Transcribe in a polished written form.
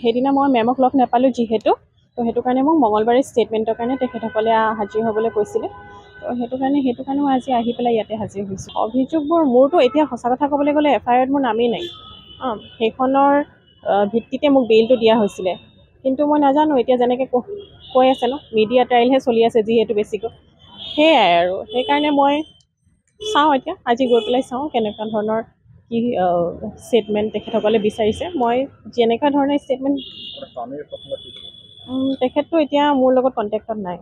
সেইদিনা মই মেমক লগ নাপালোঁ যিহেতু, তো সেইটো কাৰণে মোক মঙলবাৰে ষ্টেটমেণ্টৰ কাৰণে তেখেতসকলে হাজিৰ হ'বলৈ কৈছিলে। তো সেইটো কাৰণে মই আজি আহি পেলাই ইয়াতে হাজিৰ হৈছোঁ। অভিযোগবোৰ মোৰতো এতিয়া সঁচা কথা ক'বলৈ গ'লে FIR-ত মোৰ নামেই নাই। সেইখনৰ ভিত্তিতে মোক বেইলটো দিয়া হৈছিলে, কিন্তু মই নাজানো এতিয়া যেনেকৈ কৈ আছে ন, মিডিয়া ট্ৰায়েলহে চলি আছে যিহেতু বেছিকৈ, সেয়াই আৰু সেইকাৰণে মই চাওঁ এতিয়া আজি গৈ পেলাই চাওঁ কেনেকুৱা ধৰণৰ কি ষ্টেটমেণ্ট তেখেতসকলে বিচাৰিছে। মই যেনেকুৱা ধৰণৰ ষ্টেটমেণ্ট তেখেতটো এতিয়া মোৰ লগত কণ্টেক্টত নাই।